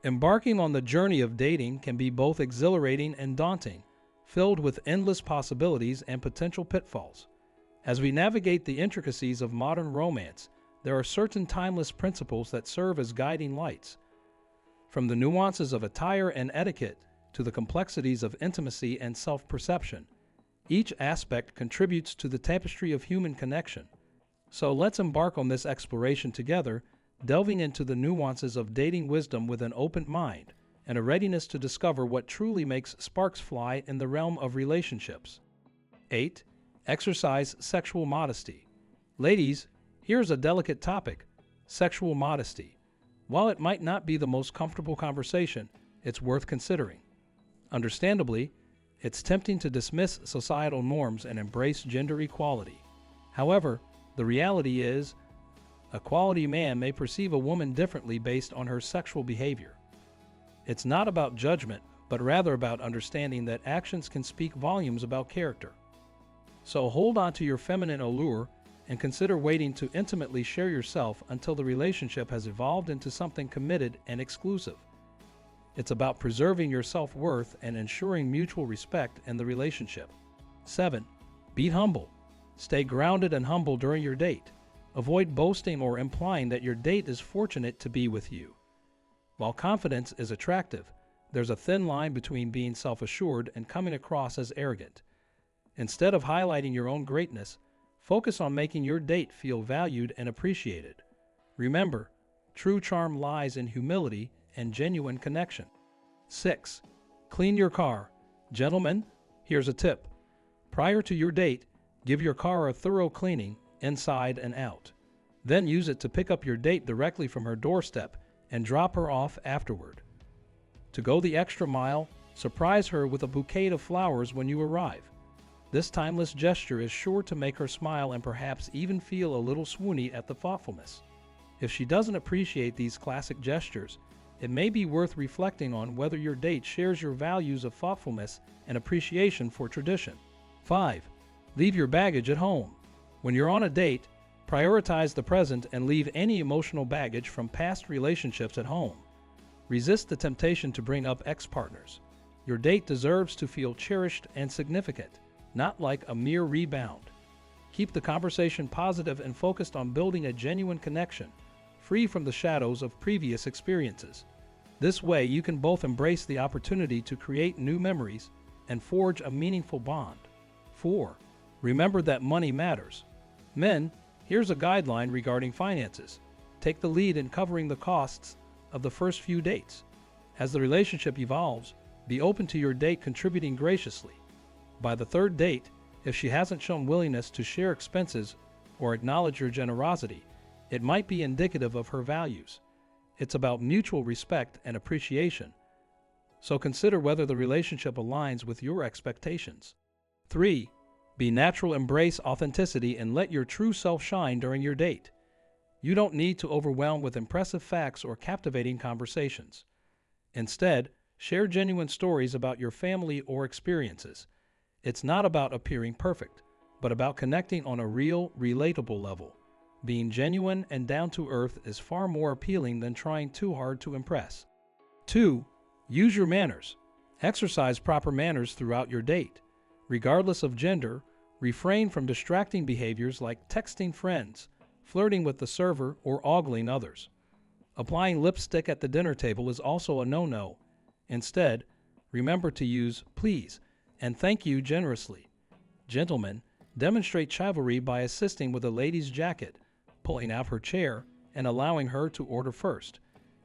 Embarking on the journey of dating can be both exhilarating and daunting, filled with endless possibilities and potential pitfalls. As we navigate the intricacies of modern romance, there are certain timeless principles that serve as guiding lights. From the nuances of attire and etiquette to the complexities of intimacy and self-perception, each aspect contributes to the tapestry of human connection. So let's embark on this exploration together, delving into the nuances of dating wisdom with an open mind and a readiness to discover what truly makes sparks fly in the realm of relationships. 8. Exercise sexual modesty. Ladies, here's a delicate topic: sexual modesty. While it might not be the most comfortable conversation, it's worth considering. Understandably, it's tempting to dismiss societal norms and embrace gender equality. However, the reality is, a quality man may perceive a woman differently based on her sexual behavior. It's not about judgment, but rather about understanding that actions can speak volumes about character. So hold on to your feminine allure and consider waiting to intimately share yourself until the relationship has evolved into something committed and exclusive. It's about preserving your self-worth and ensuring mutual respect in the relationship. 7. Be humble. Stay grounded and humble during your date. Avoid boasting or implying that your date is fortunate to be with you. While confidence is attractive, there's a thin line between being self-assured and coming across as arrogant. Instead of highlighting your own greatness, focus on making your date feel valued and appreciated. Remember, true charm lies in humility and genuine connection. 6. Clean your car. Gentlemen, here's a tip. Prior to your date, give your car a thorough cleaning, inside and out. Then use it to pick up your date directly from her doorstep and drop her off afterward. To go the extra mile, surprise her with a bouquet of flowers when you arrive. This timeless gesture is sure to make her smile and perhaps even feel a little swoony at the thoughtfulness. If she doesn't appreciate these classic gestures, it may be worth reflecting on whether your date shares your values of thoughtfulness and appreciation for tradition. 5. Leave your baggage at home. When you're on a date, prioritize the present and leave any emotional baggage from past relationships at home. Resist the temptation to bring up ex-partners. Your date deserves to feel cherished and significant, not like a mere rebound. Keep the conversation positive and focused on building a genuine connection, free from the shadows of previous experiences. This way, you can both embrace the opportunity to create new memories and forge a meaningful bond. 4. Remember that money matters. Men, here's a guideline regarding finances. Take the lead in covering the costs of the first few dates. As the relationship evolves, be open to your date contributing graciously. By the third date, if she hasn't shown willingness to share expenses or acknowledge your generosity, it might be indicative of her values. It's about mutual respect and appreciation. So consider whether the relationship aligns with your expectations. 3. Be natural, embrace authenticity, and let your true self shine during your date. You don't need to overwhelm with impressive facts or captivating conversations. Instead, share genuine stories about your family or experiences. It's not about appearing perfect, but about connecting on a real, relatable level. Being genuine and down to earth is far more appealing than trying too hard to impress. 2. Use your manners. Exercise proper manners throughout your date. Regardless of gender, refrain from distracting behaviors like texting friends, flirting with the server, or ogling others. Applying lipstick at the dinner table is also a no-no. Instead, remember to use please and thank you generously. Gentlemen, demonstrate chivalry by assisting with a lady's jacket, pulling out her chair, and allowing her to order first.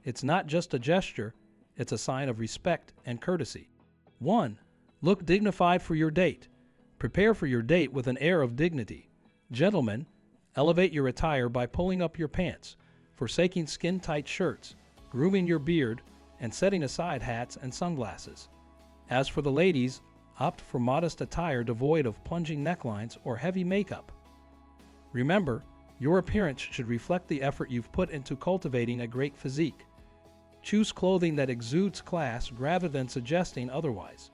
It's not just a gesture, it's a sign of respect and courtesy. 1. Look dignified for your date. Prepare for your date with an air of dignity. Gentlemen, elevate your attire by pulling up your pants, forsaking skin-tight shirts, grooming your beard, and setting aside hats and sunglasses. As for the ladies, opt for modest attire devoid of plunging necklines or heavy makeup. Remember, your appearance should reflect the effort you've put into cultivating a great physique. Choose clothing that exudes class rather than suggesting otherwise.